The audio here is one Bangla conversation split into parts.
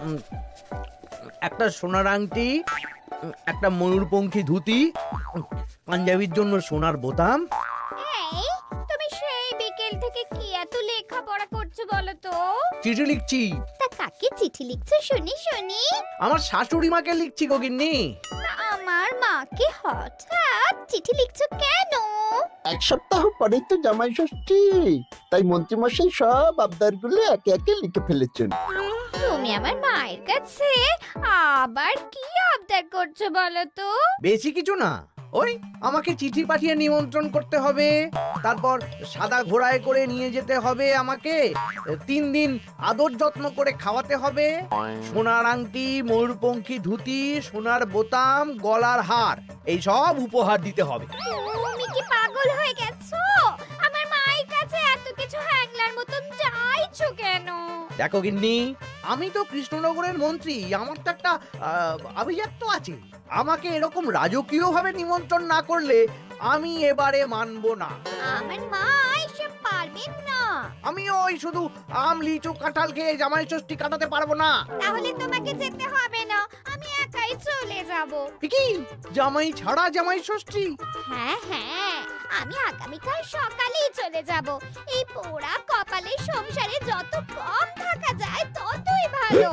উম, একটা সোনার আংটি, একটা ময়ূরপঙ্খী ধুতি, পাঞ্জাবির জন্য সোনার বোতাম। এই, তুমি সেই বিকেল থেকে কি এত লেখাপড়া করছো বলো তো? চিঠি লিখছি, তা কাকে চিঠি লিখছো শুনি শুনি? আমার শাশুড়ি মাকে লিখছি গো গিন্নি। তা আমার মাকে হঠাৎ চিঠি লিখছো কেন? এক সপ্তাহ পরেই তো জামাই ষষ্ঠী, তাই মন্ত্রীমশাই সব আবদারগুলো একে একে লিখে ফেলেছেন। তুমি আমার মায়ের কাছে আবার কি আবদার করছো বলো তো? বেশি কিছু না, ওই আমাকে চিঠি পাঠিয়ে নিমন্ত্রণ করতে হবে, তারপর সাদা ঘোড়ায় করে নিয়ে যেতে হবে আমাকে, 3 দিন আদর যত্ন করে খাওয়াতে হবে, সোনার আংটি, ময়ূরপঙ্খী ধুতি, সোনার বোতাম, গলার হার, এই সব উপহার দিতে হবে। তুমি কি পাগল হয়ে গেছো? আমার মায়ের কাছে এত কিছু হ্যাংলার মতন চাইছো কেন? দেখো গিন্নি, আমি তো কৃষ্ণনগরের মন্ত্রী, আমার তো একটা আভিজাত্য আছে। আমাকে এরকম রাজকীয় ভাবে নিমন্ত্রণ না করলে আমি এবারে মানবো না। আমার মা এসব পারবেন না। আমি ওই শুধু আম, লিচু, কাঁঠাল খেয়ে জামাই ষষ্ঠী কাটাতে পারবো না। তাহলে তোমাকে যেতে হবে না, আমি একাই চলে যাব। কি জামাই ছাড়া জামাই ষষ্ঠী? হ্যাঁ হ্যাঁ, আমি আগামীকাল সকালেই চলে যাব। এই পোড়া কপালের সংসারে যত কম থাকা যায় ততই ভালো।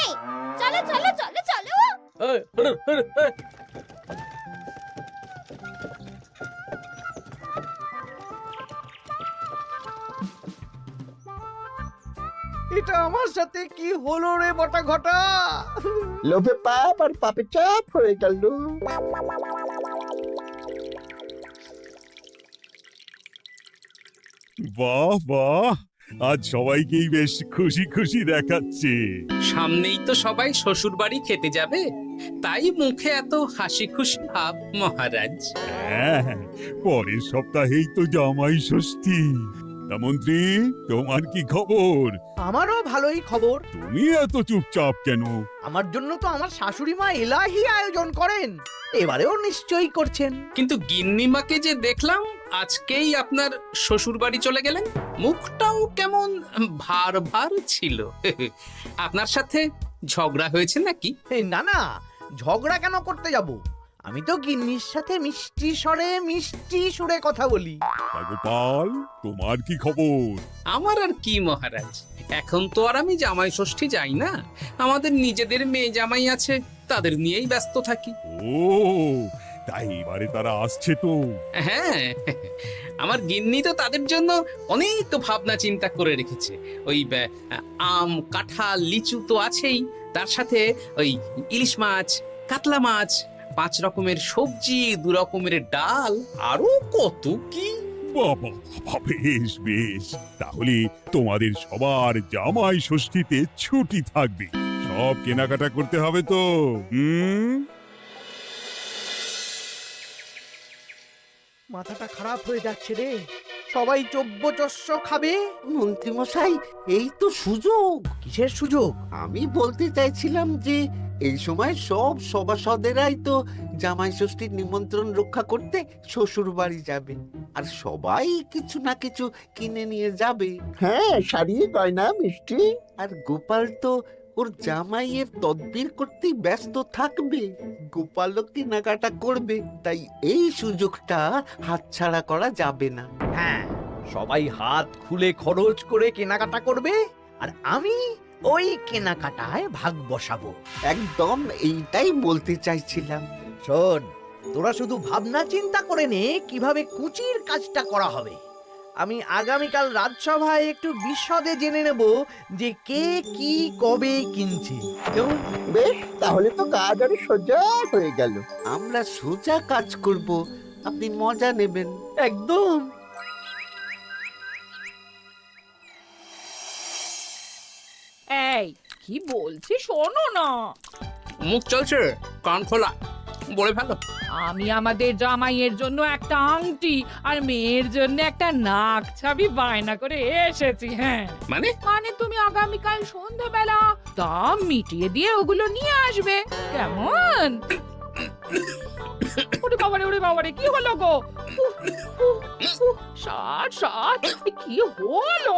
এই, চলো চলো চলো চলো। এটা আমার সাথে কি হলো রে বটা ঘটা? লোভে পাপ আর পাপে চাপ হয়ে গেল। বাহ বাহ, আজ সবাইকেই বেশ খুশি খুশি দেখাচ্ছে। সামনেই তো সবাই শ্বশুর বাড়ি খেতে যাবে, তাই মুখে এত হাসি খুশি ভাব মহারাজ। হ্যাঁ, পরের সপ্তাহেই তো জামাই ষষ্ঠী। তা মন্ত্রী, তোমার কি খবর? আমারও ভালোই খবর। তুমি এত চুপচাপ কেন? আমার জন্য তো আমার শাশুড়ি মা এলাহি আয়োজন করেন, এবারেও নিশ্চয়ই করছেন। কিন্তু গিন্নিমাকে যে দেখলাম আজকেই আপনার শ্বশুর বাড়ি চলে গেলেন, মুখটাও কেমন ভার ভার ছিল। আপনার সাথে ঝগড়া হয়েছে নাকি? না না, ঝগড়া কেন করতে যাব? আমি তো গিন্নির সাথে মিষ্টি সুরে কথা বলি। তা গোপাল, তোমার কি খবর? আমার আর কি মহারাজ, এখন তো আর আমি জামাই ষষ্ঠী যাই না, আমাদের নিজেদের মেয়ে জামাই আছে, তাদের নিয়েই ব্যস্ত থাকি। ও, তাই এবারে তারা আসছে তো? হ্যাঁ, আমার গিন্নি তো তাদের জন্য অনেক ভাবনা চিন্তা করে রেখেছে। ওই আম, কাঁঠাল, লিচু তো আছেই, তার সাথে ওই ইলিশ মাছ, কাতলা মাছ, 5 রকমের সবজি, 2 রকমের ডাল, আরো কত কি। বাবা বাবা, বেশ বেশ, তাহলে তোমাদের সবার জামাই ষষ্ঠীতে ছুটি থাকবে। সব কেনাকাটা করতে হবে তো। মাথাটা খারাপ হয়ে যাচ্ছে রে, সবাই চব্যচস্য খাবে। মন্ত্রীমশাই, এই তো সুযোগ। কিসের সুযোগ? আমি বলতে চাইছিলাম যে এই সময় সব সভাসদেরাই তো জামাই ষষ্ঠীর নিমন্ত্রণ রক্ষা করতে শ্বশুর বাড়ি যাবে, আর সবাই কিছু না কিছু কিনে নিয়ে যাবে। হ্যাঁ, শাড়ি, গয়না, মিষ্টি। আর গোপাল তো ওর জামাইয়ের তদবির করতেই ব্যস্ত থাকবে। গোপালও কেনাকাটা করবে, তাই এই সুযোগটা হাতছাড়া করা যাবে না। হ্যাঁ, সবাই হাত খুলে খরচ করে কেনাকাটা করবে, আর আমি ওই কেনাকাটায় ভাগ বসাবো। একদম এইটাই বলতে চাইছিলাম। শোন, তোরা শুধু ভাবনা চিন্তা করে নে কিভাবে কুচির কাজটা করা হবে। আমি আগামীকাল রাজসভায় একটু বিশদে জেনে নেব যে কে কি কবে কিনছে। কেমন? বেশ, তাহলে তো কাজ আরো সোজা হয়ে গেল। আমরা সোজা কাজ করব, আপনি মজা নেবেন। একদম। এই, কি বলছি শোনো না। মুখ চলছে, কান খোলা, বলে ভালো। আমি আমাদের জামাইয়ের জন্য একটা আংটি আর মেয়ের জন্য একটা নাক ছাবি বায়না করে এসেছি। হ্যাঁ, মানে মানে তুমি আগামীকাল সন্ধ্যাবেলা দাম মিটিয়ে দিয়ে ওগুলো নিয়ে আসবে, কেমন? ওরে বাবারে কি হলো গো? ষাট ষাট কি হলো?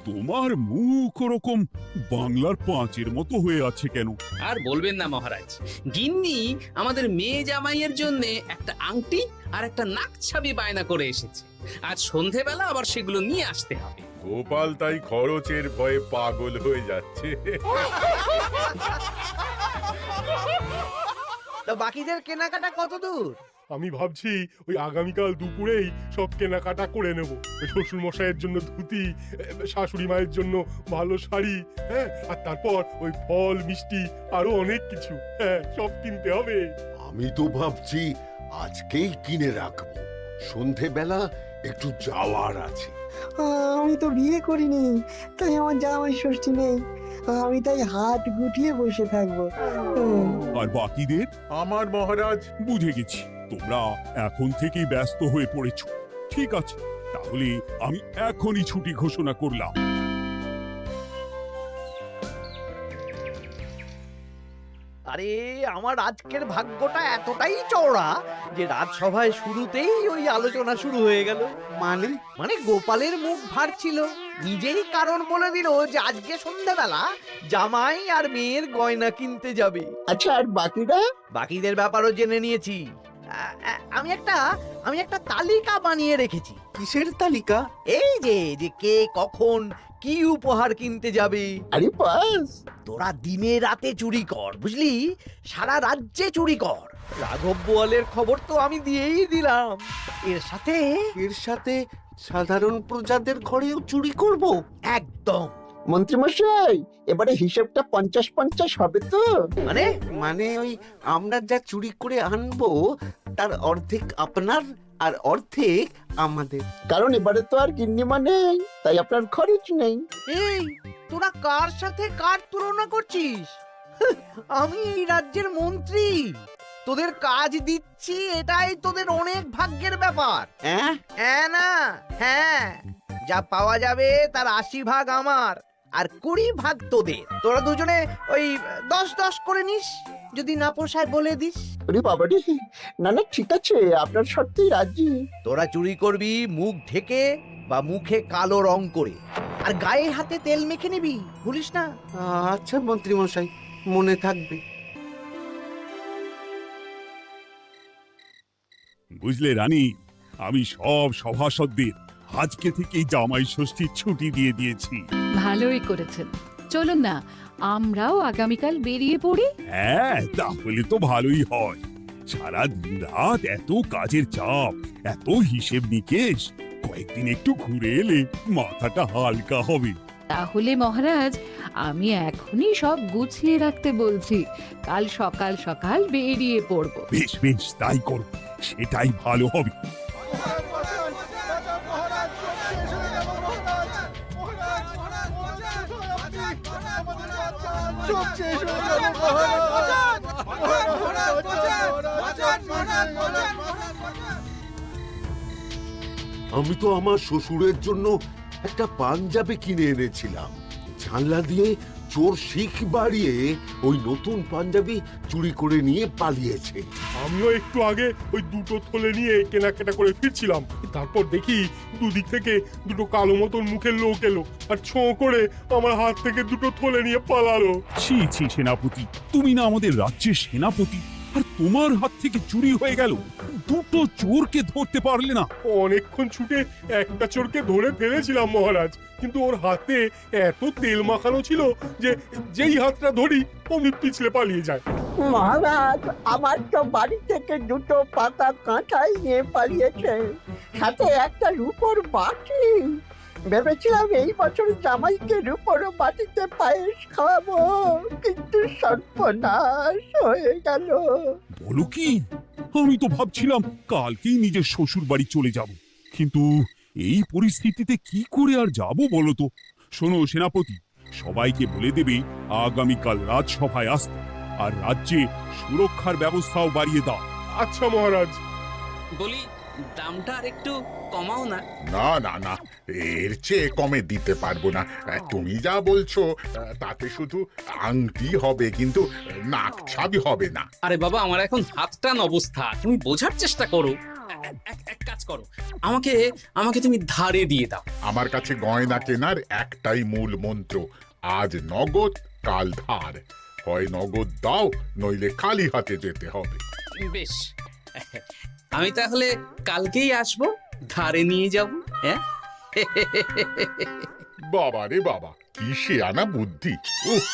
তোমার মুখ ওরকম বাংলার পাঁচের মতো হয়ে আছে কেন? আর বলবেন না মহারাজ, গিন্নি আমাদের মেয়ে জামাইয়ের জন্য একটা আংটি আর একটা নাক ছাবি বায়না করে এসেছে। আজ সন্ধেবেলা আবার সেগুলো নিয়ে আসতে হবে। গোপাল তাই খরচের ভয়ে পাগল হয়ে যাচ্ছে। তা বাকিদের কেনাকাটা কত দূর? আমি ভাবছি ওই আগামীকাল দুপুরেই সব কেনাকাটা করে নেব। শ্বশুর মশাইয়ের জন্য ধুতি, শাশুড়ি মায়ের জন্য ভালো শাড়ি, হ্যাঁ, আর তারপর ওই ফল মিষ্টি আরো অনেক কিছু, হ্যাঁ, সব কিনতে হবে। আমি তো ভাবছি আজকেই কিনে রাখবো, সন্ধেবেলা একটু যাওয়ার আছে। আমি তো বিয়ে করিনি, তাই আমার জামাই ষষ্ঠী নেই। আমি তাই হাত গুটিয়ে বসে থাকবো। আর বাকিদের? আমার মহারাজ, বুঝে গেছি, তোমরা এখন থেকেই ব্যস্ত হয়ে পড়েছ। ঠিক আছে, তাহলে আমি এখনই ছুটি ঘোষণা করলাম। আরে আমার আজকের ভাগ্যটা এতটাই চওড়া যে রাজসভায় শুরুতেই ওই আলোচনা শুরু হয়ে গেল। মানে মানে গোপালের মুখ ভার ছিল, নিজেই কারণ বলে দিল যে আজকে সন্ধ্যাবেলা জামাই আর মেয়ের গয়না কিনতে যাবে। আচ্ছা, আর বাকিরা? বাকিদের ব্যাপারও জেনে নিয়েছি। আমি একটা তালিকা বানিয়ে রেখেছি। কিসের তালিকা? এই যে কে কখন কি উপহার কিনতে যাবে। আরে বাস, তোরা দিনে রাতে চুরি কর, বুঝলি, সারা রাজ্যে চুরি কর। রাঘব বোয়ালের খবর তো আমি দিয়েই দিলাম। এর সাথে সাধারণ প্রজাদের ঘরেও চুরি করব? একদম। মন্ত্রীমশাই, এবারে হিসেবটা 50-50 হবে তো? মানে ওই আমরা যা চুরি করে আনবো তার অর্ধেক আপনার আর অর্ধেক আমাদের। কারণ এবারে তো আর গিন্নিমা নেই, তাই আপনার খরচ নেই। এই তোরা কার সাথে কার তুলনা করছিস? আমি এই রাজ্যের মন্ত্রী, তোদের কাজ দিচ্ছি, এটাই তোদের অনেক ভাগ্যের ব্যাপার। হ্যাঁ না হ্যাঁ, যা পাওয়া যাবে তার 80 ভাগ আমার আর 20 ভাগ তোদের। তোরা দুজনে ওই 10-10 করে নিস, যদি না পোষায় বলে দিস। আরে বাবা রে, না না ঠিক আছে, আপনার শর্তেই রাজি। তোরা চুরি করবি মুখ ঢেকে বা মুখে কালো রং করে, আর গায়ে হাতে তেল মেখে নিবি, ভুলিস না। আচ্ছা মন্ত্রী মশাই, মনে থাকবে। বুঝলে রানী, আমি সব সভাসদদের আজকে থেকেই জামাই ষষ্ঠীর ছুটি দিয়ে দিয়েছি। ভালোই করেছেন, চলুন না আমরাও আগামীকাল বেরিয়ে পড়ি। হ্যাঁ, তাহলে তো ভালোই হয়। সারা দিন রাত এত কাজের চাপ, এত হিসেব নিকেশ, কয়েকদিন একটু ঘুরে এলে মাথাটা হালকা হবে। তাহলে মহারাজ, আমি এখনই সব গুছিয়ে রাখতে বলছি, কাল সকাল সকাল বেরিয়ে পড়বো। বেশ বেশ, তাই করো, সেটাই ভালো হবে। আমি তো আমার শ্বশুরের জন্য একটা পাঞ্জাবি কিনে এনেছিলাম, জানলা দিয়ে চোর শিখ বাড়িয়ে ওই নতুন পাঞ্জাবি চুরি করে নিয়ে পালিয়েছে। আমিও একটু আগে ওই দুটো থলে নিয়ে কেনাকাটা করে ফিরছিলাম, তারপর দেখি দুদিক থেকে দুটো কালো মতন মুখের লোক এলো আর ছোঁ করে আমার হাত থেকে দুটো থলে নিয়ে পালালো। ছি ছি সেনাপতি, তুমি না আমাদের রাজ্যের সেনাপতি, আর তোমার হাত থেকে চুরি হয়ে গেল? দুটো চোরকে ধরতে পারলে না? অনেকক্ষণ ছুটে একটা চোরকে ধরে ফেলেছিলাম মহারাজ, কিন্তু ওর হাতে এত তেল মাখানো ছিল যে যেই হাতটা ধরি অমনি পিছলে পালিয়ে যায়। মহারাজ, আমার তো বাড়ি থেকে দুটো পাতা কাঁঠাল নিয়ে পালিয়েছে, সাথে একটা রূপোর বাটি। ভেবেছিলাম এই বছর জামাইকে রূপোর বাটিতে পায়েস খাওয়াবো, কিন্তু সর্বনাশ হয়ে গেল। বলো কি? আমি তো ভাবছিলাম কালকেই নিজের শ্বশুর বাড়ি চলে যাব, কিন্তু এই পরিস্থিতিতে কি করে আর যাব বলো তো? শোনো সেনাপতি, সবাইকে বলে দেবে আগামীকাল রাজসভায় আসতে, আর রাজ্যে সুরক্ষার ব্যবস্থাও বাড়িয়ে দাও। আচ্ছা মহারাজ। বলি দামটা আর একটু কমাও না। না না না, এর চেয়ে কমে দিতে পারবো না। তুমি যা বলছো তাতে শুধু আংটি হবে, কিন্তু নাক ছাবি হবে না। আরে বাবা, আমার এখন হাত টান অবস্থা, তুমি বোঝার চেষ্টা করো। এক কাজ করো, আমাকে আমাকে তুমি ধারে দিয়ে দাও। আমার কাছে গয়না কেনার একটাই মূল মন্ত্র, আজ নগদ কাল ধার। হয় নগদ দাও, নইলে খালি হাতে যেতে হবে। বেশ, আমি তাহলে কালকেই আসবো, ধারে নিয়ে যাব। হ্যাঁ, বাবা রে বাবা, কি শেয়ানা বুদ্ধি! উহ,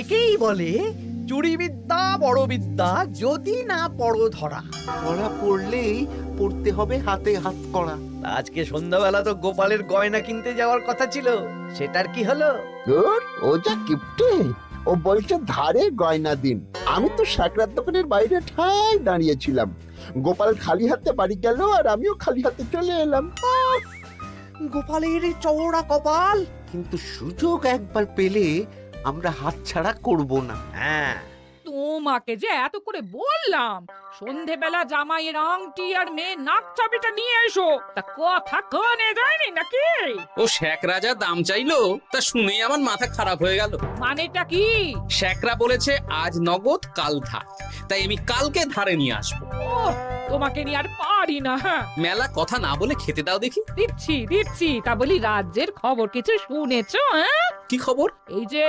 একেই বলে চুরি বিদ্যা বড় বিদ্যা, যদি না পড়ো ধরা। ধরা পড়লেই পড়তে হবে হাতে হাত করা। আজকে সন্ধ্যাবেলা তো গোপালের গয়না কিনতে যাওয়ার কথা ছিল, সেটার কি হলো? ধুর, ও যা কিপটে। ও বলছে ধারে গয়না দিন। আমি তো সাকরার দোকানের বাইরে ঠায় দাঁড়িয়েছিলাম। গোপাল খালি হাতে বাড়ি গেল, আর আমিও খালি হাতে চলে এলাম। গোপালের এই চওড়া কপাল। কিন্তু সুযোগ একবার পেলে আমরা হাতছাড়া করব না। হ্যাঁ, তোমাকে যে এত করে বললাম সন্ধেবেলা জামাইয়ের আংটি আর মেয়ের নাক চাবিটা নিয়ে এসো, তা কথা কানে যায়নি নাকি? ও শেখ রাজা দাম চাইলো, তা শুনেই আমার মাথা খারাপ হয়ে গেল। মানেটা কি? শেখরা বলেছে আজ নগদ কাল ধার, তাই আমি কালকে ধারে নিয়ে আসবো। ওহ, তোমাকে নিয়ে আর পারি না। হ্যাঁ, মেলা কথা না বলে খেতে দাও দেখি। দিচ্ছি। তা বলি, রাজ্যের খবর কিছু শুনেছো? হ্যাঁ, কি খবর? এই যে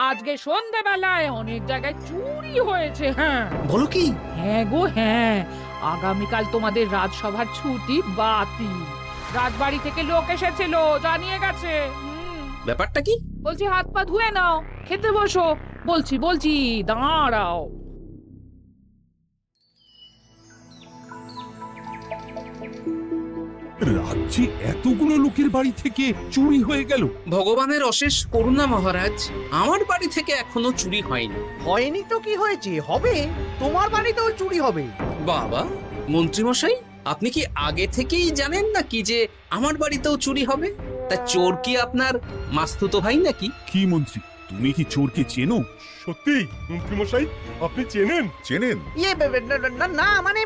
আজকে সন্ধেবেলায় অনেক জায়গায় চুরি হয়েছে। হ্যাঁ, বলো কি? হ্যাঁ গো হ্যাঁ, আগামীকাল তোমাদের রাজসভার ছুটি বাতিল। রাজবাড়ি থেকে লোক এসেছিল, জানিয়ে গেছে। ব্যাপারটা কি? বলছি হাত পা ধুয়ে নাও, খেতে বসো। বলছি দাঁড়াও। রাজ্যে এতগুলো লোকের বাড়ি থেকে চুরি হয়ে গেল। ভগবানের অশেষ করুণা মহারাজ, আমার বাড়ি থেকে এখনো চুরি হয়নি। হয়নি তো কি হয়েছে, হবে। তোমার বাড়িতেও চুরি হবে। বাবা, মন্ত্রীমশাই, আপনি কি আগে থেকেই জানেন নাকি যে আমার বাড়িতেও চুরি হবে? তা চোর কি আপনার মাস্তুতো ভাই নাকি? কি মন্ত্রী, তুমি কি চোরকে চেনো? সত্যি মন্ত্রীমশাই, আপনি চেনেন? চেনেন? না মানে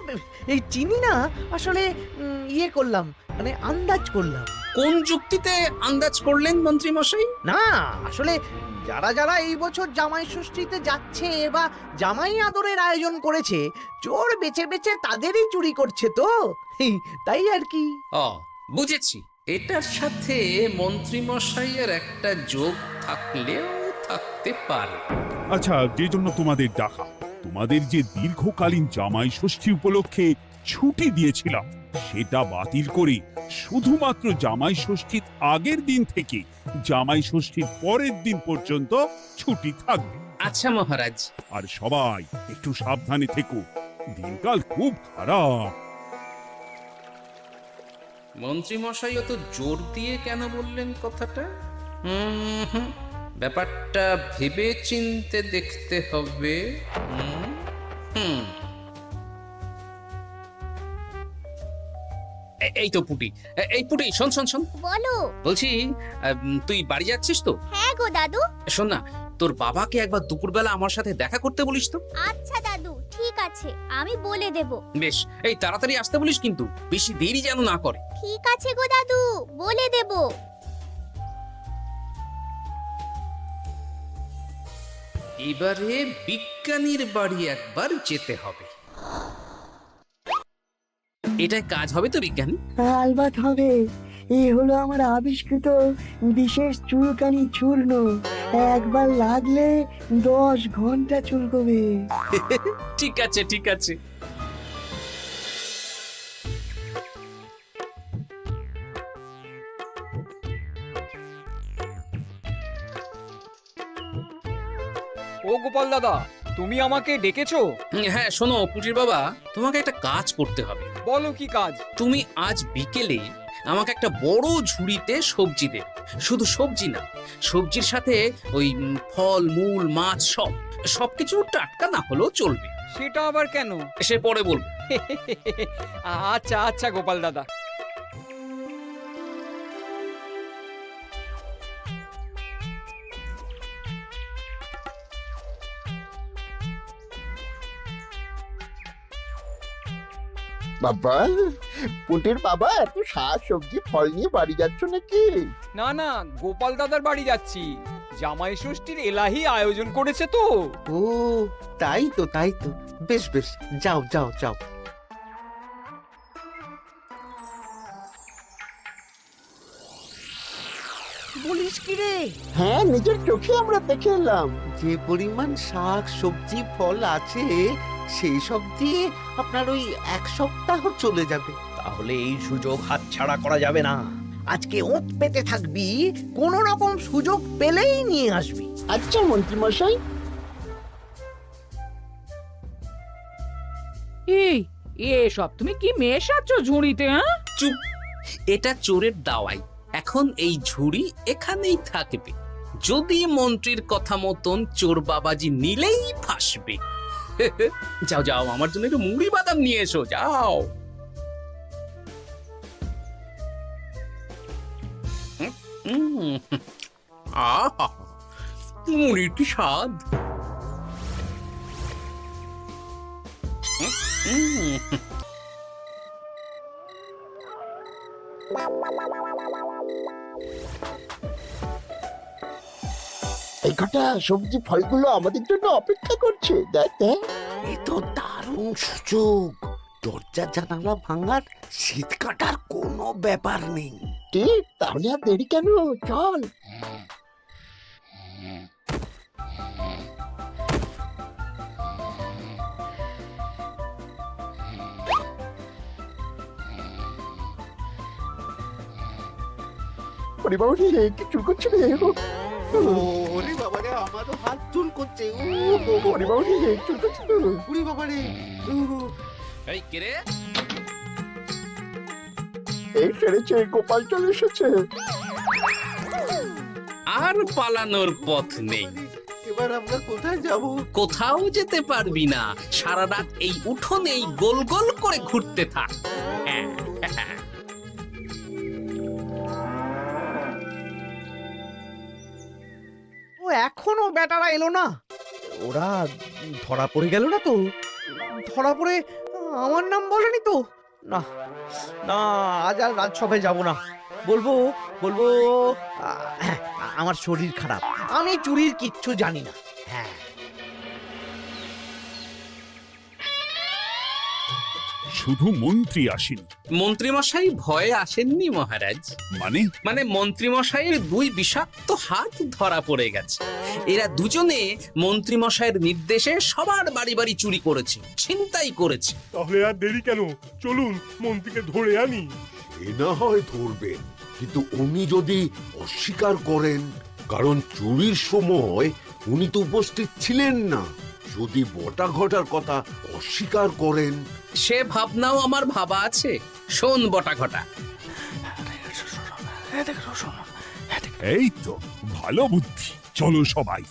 এই চিনি না, আসলে ইয়ে করলাম, মানে আন্দাজ করলাম। কোন যুক্তিতে আন্দাজ করলেন মন্ত্রীমশাই? না, আসলে যারা যারা এই বছর জামাই ষষ্ঠীতে যাচ্ছে বা জামাই আদরের আয়োজন করেছে, চোর বেছে বেছে তাদেরই চুরি করছে তো, তাই আর কি। বুঝেছি। এটার সাথে মন্ত্রীমশাইয়ের একটা যোগ থাকলেও থাকতে পারে। আচ্ছা, যে জন্য তোমাদের ডাকা, তোমাদের যে দীর্ঘকালীন জামাই ষষ্ঠী উপলক্ষে ছুটি দিয়েছিলাম, সেটা বাতিল করে শুধুমাত্র জামাই ষষ্ঠীর আগের দিন থেকে জামাই ষষ্ঠীর পরের দিন পর্যন্ত ছুটি থাকবে। আচ্ছা মহারাজ। আর সবাই একটু সাবধানে থেকো, দিনকাল খুব খারাপ। মন্ত্রীমশাই অত জোর দিয়ে কেন বললেন কথাটা? ব্যাপারটা ভেবে চিনতে দেখতে হবে। এই তো পুটি, এই পুটি, শোন। বলো। বলছি, তুই বাড়ি যাচ্ছিস তো? হ্যাঁ গো দাদু। শোন না, তোর বাবাকে একবার দুপুরবেলা আমার সাথে দেখা করতে বলিস তো। আচ্ছা দাদু, ঠিক আছে, আমি বলে দেব। বেশ, এই তাড়াতাড়ি আসতে বলিস, কিন্তু বেশি দেরি যেন না করে। ঠিক আছে গো দাদু, বলে দেব। এবারে বিজ্ঞানীর বাড়ি একবার যেতে হবে। এটাই কাজ হবে তো বিজ্ঞানী? আলবাত হবে। এই হলো আমার আবিষ্কৃত বিশেষ চুলকানি চূর্ণ। একবার লাগলে 10 ঘন্টা চুলকবে। ঠিক আছে। ও গোপাল দাদা, তুমি আমাকে ডেকেছো? হ্যাঁ, শোনো পুটির বাবা, তোমাকে একটা কাজ করতে হবে। বলো কি কাজ? তুমি আজ বিকেলে আমাকে একটা বড় ঝুড়িতে সবজি দেবে। শুধু সবজি না, সবজির সাথে ওই ফল মূল মাছ সবকিছু টাটকা না হলেও চলবে। সেটা আবার কেন? সে পরে বলবো। আচ্ছা আচ্ছা গোপাল দাদা। বাবা, পুটির বাবা এত শাক সবজি ফল নিয়ে বাড়ি যাচ্ছ নাকি? না না, গোপাল দাদার বাড়ি যাচ্ছি। জামাই ষষ্ঠীর এলাহি আয়োজন করেছে তো। ও তাই তো, তাই তো। বেশ বেশ, যাও যাও যাও। বলিস কি রে? হ্যাঁ, নিজের চোখে আমরা দেখে এলাম। যে পরিমাণ শাক সবজি ফল আছে সেই সব দিয়ে আপনার ওই 1 সপ্তাহ চলে যাবে। তাহলে এই সুযোগ হাতছাড়া করা যাবে না। আজকে ওঁত পেতে থাকবি, কোন রকম সুযোগ পেলেই নিয়ে আসবি। আচ্ছা মন্ত্রী মশাই। এই এসব তুমি কি মেশাচ্ছ ঝুড়িতে? হ্যাঁ, চুপ, এটা চোরের দাওয়াই। এখন এই ঝুড়ি এখানেই থাকবে। যদি মন্ত্রীর কথা মতন চোর বাবাজি নিলেই ফাঁসবে। যাও যাও, আমার জন্য একটু মুড়ি বাদাম নিয়ে এসো, যাও। আহা, মুড়ির কি স্বাদ! এই কটা সবজি ফলগুলো আমাদের জন্য অপেক্ষা করছে, দেখ দেখ। এ তো দারুণ সুযোগ। দরজা জানালা ভাঙার, শীত কাটার কোনো ব্যাপার নেই। ঠিক, তাহলে আর দেরি কেন, চল। ওরে বাবা রে, কি চুল করছে রে? ওরে বাবা রে, আমারও হাত চুল করছে। ওরে বাবা রে, চুল করছে তো। ওরে বাবা রে। এই কে রে? এই সেরেছে, গোপাল চলে এসেছে। আর পালানোর পথ নেই। এবার আমরা কোথায় যাব? কোথাও যেতে পারবি না। সারা রাত এই উঠোনেই গোল গোল করে ঘুরতে থাক। ও এখনো বেটারা এলো না। ওরা ধরা পড়ে গেল না তো? ধরা পড়ে আমার নাম বলেনি তো? না না, আজ আর রাজসভায় যাব না। বলবো বলবো হ্যাঁ, আমার শরীর খারাপ, আমি চুরির কিচ্ছু জানি না। হ্যাঁ, শুধু মন্ত্রী আসেন। মন্ত্রীমশাই ভয়ে আসেননি মহারাজ। মানে মন্ত্রীমশাইয়ের 2 বিষাক্ত হাত ধরা পড়ে গেছে। এরা দুজনে মন্ত্রীমশাইয়ের নির্দেশে সবার বাড়ি বাড়ি চুরি করেছে, ছিনতাই করেছে। তাহলে আর দেরি কেন, চলুন মন্ত্রীকে ধরে আনি। এ না হয় ধরবেন, কিন্তু উনি যদি অস্বীকার করেন, কারণ চুরির সময় উনি তো উপস্থিত ছিলেন না, যদি বটা ঘটার কথা অস্বীকার করেন। সে ভাবনাও আমার ভাবা আছে। শোন বটা ঘটা, এই তো ভালো বুদ্ধি, চলো সবাই।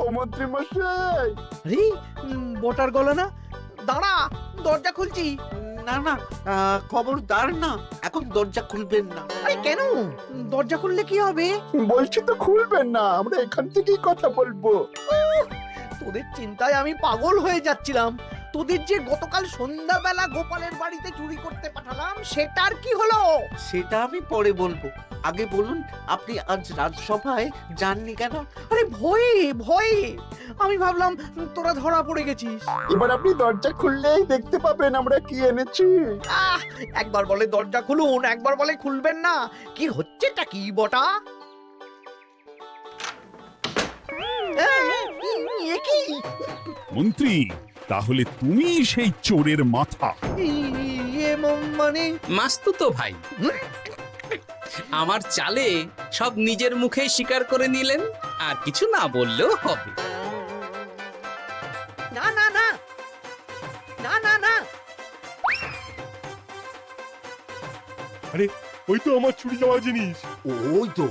ও মন্ত্রী মশাই। আরে বটার গলা না, দাঁড়া, দরজা খুলছি। না না, খবরদার না, এখন দরজা খুলবেন না। আরে কেন? দরজা খুললে কি হবে? বলছি তো খুলবেন না, আমরা এখান থেকেই কথা বলবো। তোদের চিন্তায় আমি পাগল হয়ে যাচ্ছিলাম। তোদের যে গতকাল সন্ধ্যাবেলা গোপালের বাড়িতে চুরি করতে পাঠালাম, সেটার কি হলো? সেটা আমি পরে বলবো। আগে বলুন, আপনি আজ রাজসভায় যাননি কেন? আরে ভয়ে ভয়ে, আমি ভাবলাম তোরা ধরা পড়ে গেছিস। এবার আপনি দরজা খুললেই দেখতে পাবেন আমরা কি এনেছি। একবার বলে দরজা খুলুন, একবার বলে খুলবেন না। কি হচ্ছেটা কি বটা? এ কি? মন্ত্রী, তাহলে তুমি সেই চোরের মাথা? মানে মাস্তুতো ভাই, আমার চালে সব নিজের মুখেই স্বীকার করে নিলেন, আর কিছু না বললেও হবে। না না না না না না। আরে ওই তো আমার চুরি যাওয়া জিনিস। ওই তো,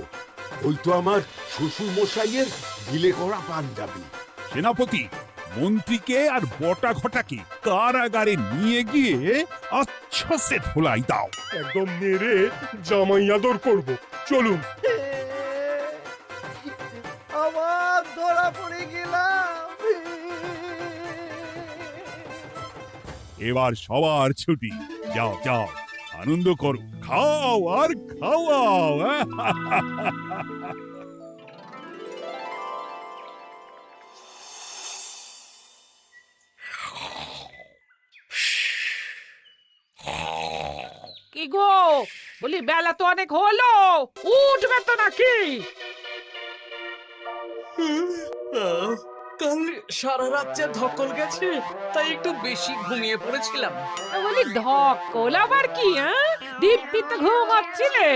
ওই তো আমার শ্বশুর মশাইয়ের ঢিলে করা পাঞ্জাবি। সেনাপতি, মন্ত্রীকে আর বটা ঘটাকে কারাগারে নিয়ে গিয়ে আচ্ছা সে ধোলাই দাও। একদম মেরে জামাই আদর করব। চলুন। আমার ধরা পড়ে গেলাম। এবার সবার ছুটি, যাও যাও আনন্দ করো, খাও আর খাওয়াও। কি গো, বলি বেলা তো অনেক হলো, উঠবে তো নাকি? কাল সারা রাত যা ধকল গেছে, তাই একটু বেশি ঘুমিয়ে পড়েছিলাম। বলি ধকল আবার কি? দিব্যি তো ঘুমাচ্ছিলে।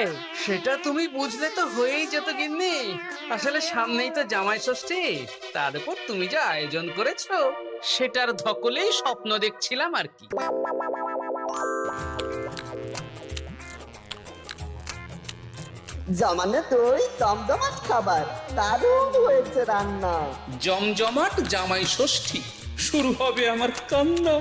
সেটা তুমি বুঝলে তো হয়েই যেত গিন্নি। আসলে সামনেই তো জামাই ষষ্ঠী, তার উপর তুমি যা আয়োজন করেছো, সেটার ধকলেই স্বপ্ন দেখছিলাম আর কি। জমানো দই, জমজমাট খাবার, দারুণ হয়েছে রান্না। জমজমাট জামাই ষষ্ঠী, শুরু হবে আমার কান্না।